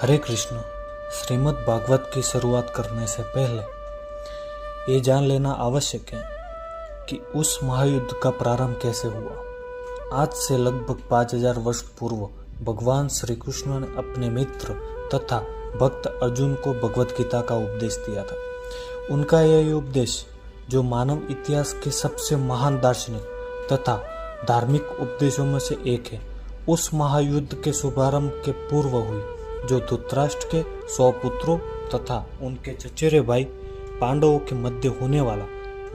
हरे कृष्ण। श्रीमद् भागवत की शुरुआत करने से पहले ये जान लेना आवश्यक है कि उस महायुद्ध का प्रारंभ कैसे हुआ। आज से लगभग 5000 वर्ष पूर्व भगवान श्री कृष्ण ने अपने मित्र तथा भक्त अर्जुन को भगवत गीता का उपदेश दिया था। उनका यह उपदेश, जो मानव इतिहास के सबसे महान दार्शनिक तथा धार्मिक उपदेशों में से एक है, उस महायुद्ध के शुभारंभ के पूर्व हुई, जो धृतराष्ट्र के 100 पुत्रों तथा उनके चचेरे भाई पांडवों के मध्य होने वाला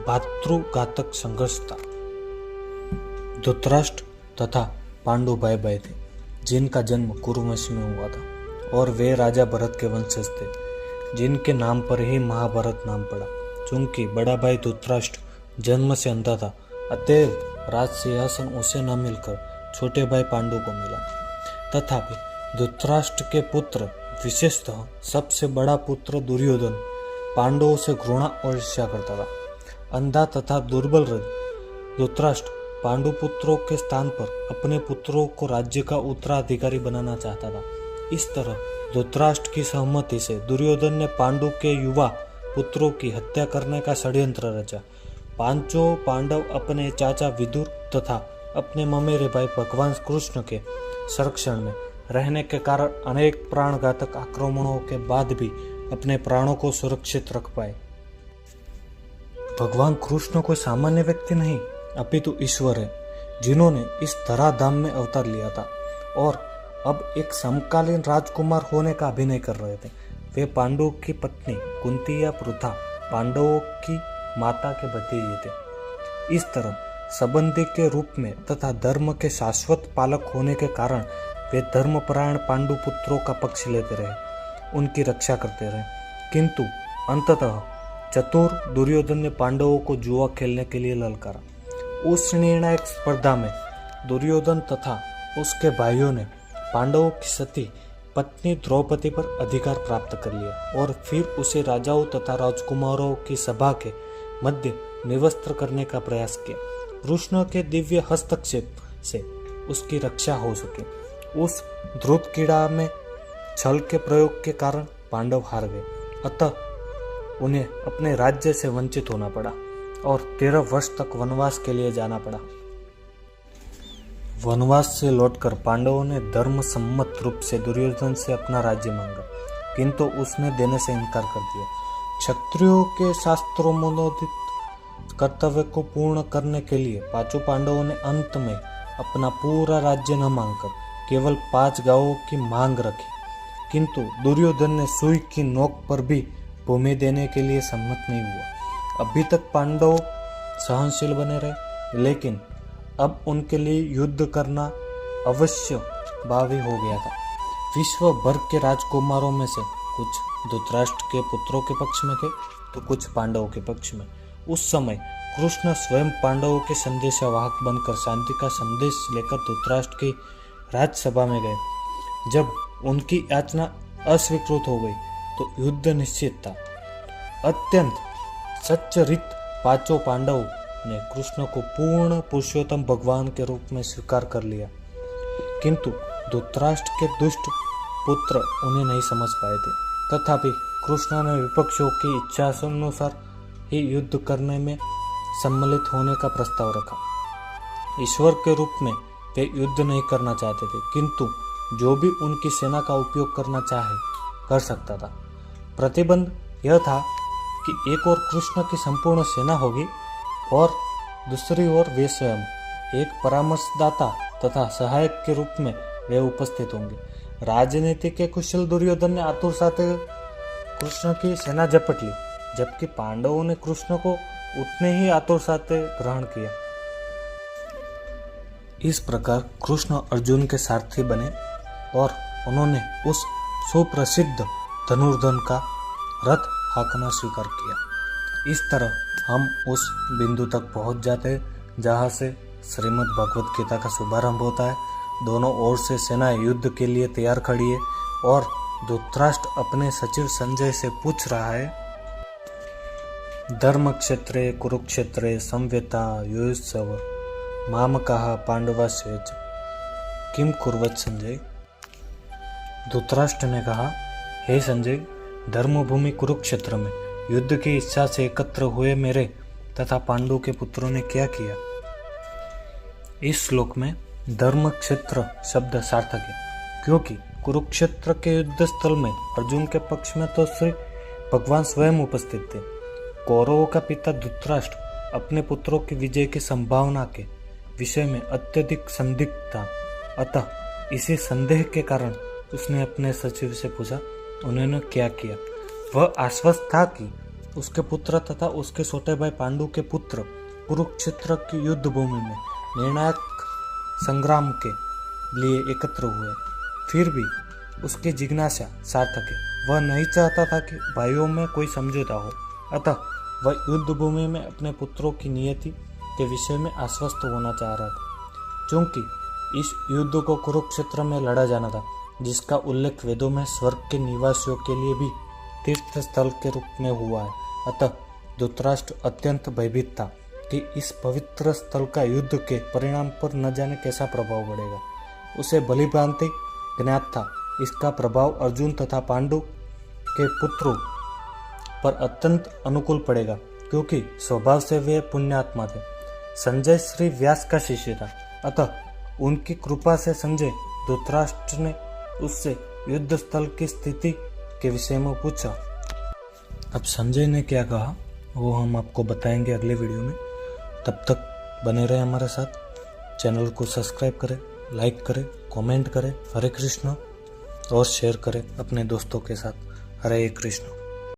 भातृघातक संघर्ष था। धृतराष्ट्र तथा पांडु भाई भाई थे, जिनका जन्म कुरुवंश में हुआ था और वे राजा भरत के वंशज थे, जिनके नाम पर ही महाभारत नाम पड़ा। चूंकि बड़ा भाई धृतराष्ट्र जन्म से अंधा था, अतएव राज सिंहासन उसे न मिलकर छोटे भाई पांडु को मिला। तथापि धृतराष्ट्र के पुत्र, विशेषतः सबसे बड़ा पुत्र दुर्योधन, पांडवों से घृणा और ईर्ष्या करता था। अंधा तथा दुर्बल धृतराष्ट्र पांडु पुत्रों के स्थान पर अपने पुत्रों को राज्य का उत्तराधिकारी बनाना चाहता था। इस तरह धृतराष्ट्र की सहमति से दुर्योधन ने पांडु के युवा पुत्रों की हत्या करने का षड्यंत्र रचा। पांचों पांडव अपने चाचा विदुर तथा अपने ममेरे भाई भगवान कृष्ण के संरक्षण में रहने के कारण अनेक प्राणघातक आक्रमणों के बाद भी अपने प्राणों को सुरक्षित रख पाए। भगवान कृष्ण कोई सामान्य व्यक्ति नहीं, अपितु ईश्वर है, जिन्होंने इस धराधाम में अवतार लिया था और अब एक समकालीन राजकुमार होने का अभिनय कर रहे थे। वे पांडवों की पत्नी कुंती या पृथा, पांडवों की माता के भतीजे थे। इस तरह संबंधी के रूप में तथा धर्म के शाश्वत पालक होने के कारण वे धर्मपरायण पांडु पुत्रों का पक्ष लेते रहे, उनकी रक्षा करते रहे। किंतु अंततः चतुर दुर्योधन ने पांडवों को जुआ खेलने के लिए ललकारा। उस निर्णायक स्पर्धा में दुर्योधन तथा उसके भाइयों ने पांडवों की सती पत्नी द्रौपदी पर अधिकार प्राप्त कर लिया और फिर उसे राजाओं तथा राजकुमारों की सभा के मध्य निवस्त्र करने का प्रयास किया। कृष्ण के दिव्य हस्तक्षेप से उसकी रक्षा हो सके। उस ध्रुत कीड़ा में छल के प्रयोग के कारण पांडव हार गए, अतः उन्हें अपने राज्य से वंचित होना पड़ा और 13 वर्ष तक वनवास के लिए जाना पड़ा। वनवास से लौटकर पांडवों ने धर्म सम्मत रूप से दुर्योधन से अपना राज्य मांगा, किंतु उसने देने से इनकार कर दिया। क्षत्रियों के शास्त्रों मनोदित कर्तव्य को पूर्ण करने के लिए पांचों पांडवों ने अंत में अपना पूरा राज्य न मांगकर केवल 5 गांवों की मांग रखी। किंतु दुर्योधन ने सुई की नोक पर भी भूमि देने के लिए सम्मत नहीं हुआ। अभी तक पांडव सहनशील बने रहे, लेकिन अब उनके लिए युद्ध करना अवश्य भावी हो गया था। विश्व भर के राजकुमारों में से कुछ धृतराष्ट्र के पुत्रों के पक्ष में थे तो कुछ पांडवों के पक्ष में। उस समय कृष्ण स्वयं पांडवों के संदेशवाहक बनकर शांति का संदेश लेकर धृतराष्ट्र की राजसभा में गए। जब उनकी याचना अस्वीकृत हो गई तो युद्ध निश्चित था। अत्यंत सच्चरित पांचों पांडवों ने कृष्ण को पूर्ण पुरुषोत्तम भगवान के रूप में स्वीकार कर लिया, किंतु धृतराष्ट्र के दुष्ट पुत्र उन्हें नहीं समझ पाए थे। तथापि कृष्ण ने विपक्षों की इच्छानुसार ही युद्ध करने में सम्मिलित होने का प्रस्ताव रखा। ईश्वर के रूप में वे युद्ध नहीं करना चाहते थे, किंतु जो भी उनकी सेना का उपयोग करना चाहे कर सकता था। प्रतिबंध यह था कि एक ओर कृष्ण की संपूर्ण सेना होगी और दूसरी ओर वे स्वयं एक परामर्शदाता तथा सहायक के रूप में वे उपस्थित होंगे। राजनीति के कुशल दुर्योधन ने आतुर साथ कृष्ण की सेना झपट ली, जबकि पांडवों ने कृष्ण को उतने ही आतुर साथ ग्रहण किया। इस प्रकार कृष्ण अर्जुन के सारथी बने और उन्होंने उस सुप्रसिद्ध धनुर्धन का रथ हाँकना स्वीकार किया। इस तरह हम उस बिंदु तक पहुंच जाते हैं जहां से श्रीमद् भगवत गीता का शुभारंभ होता है। दोनों ओर से सेना युद्ध के लिए तैयार खड़ी है और धृतराष्ट्र अपने सचिव संजय से पूछ रहा है, धर्म क्षेत्रे कुरुक्षेत्रे संवेता युयुत्सव मामकाः पांडवाश्च किम कुर्वत् संजय। धृतराष्ट्र ने कहा, हे संजय, धर्मभूमि कुरुक्षेत्र में युद्ध की इच्छा से एकत्र हुए मेरे तथा पांडु के पुत्रों ने क्या किया। इस श्लोक में धर्म क्षेत्र शब्द सार्थक है, क्योंकि कुरुक्षेत्र के युद्ध स्थल में अर्जुन के पक्ष में तो श्री भगवान स्वयं उपस्थित थे। कौरवों का पिता धृतराष्ट्र अपने पुत्रों की विजय की संभावना के विषय में अत्यधिक संदिग्ध था। अतः इसी संदेह के कारण उसने अपने सचिव से पूछा, उन्होंने क्या किया। वह आश्वस्त था कि उसके पुत्र तथा उसके छोटे भाई पांडु के पुत्र कुरुक्षेत्र की युद्ध भूमि में निर्णायक संग्राम के लिए एकत्र हुए। फिर भी उसकी जिज्ञासा सार्थक है। वह नहीं चाहता था कि भाइयों में कोई समझौता हो, अतः वह युद्ध भूमि में अपने पुत्रों की नियति के विषय में आश्वस्त होना चाह रहा था। क्योंकि इस युद्ध को कुरुक्षेत्र में लड़ा जाना था, जिसका उल्लेख वेदों में स्वर्ग के निवासियों के लिए भी तीर्थ स्थल के रूप में हुआ है। अतः धृतराष्ट्र अत्यंत भयभीत था कि इस पवित्र स्थल का युद्ध के परिणाम पर न जाने कैसा प्रभाव पड़ेगा। उसे भली भांति ज्ञात था इसका प्रभाव अर्जुन तथा पांडु के पुत्रों पर अत्यंत अनुकूल पड़ेगा, क्योंकि स्वभाव से वे पुण्यात्मा थे। संजय श्री व्यास का शिष्य था, अतः उनकी कृपा से संजय धृतराष्ट्र ने उससे युद्ध स्थल की स्थिति के विषय में पूछा। अब संजय ने क्या कहा वो हम आपको बताएंगे अगले वीडियो में। तब तक बने रहे हमारे साथ। चैनल को सब्सक्राइब करें, लाइक करें, कमेंट करें। हरे कृष्ण और शेयर करें अपने दोस्तों के साथ। हरे कृष्ण।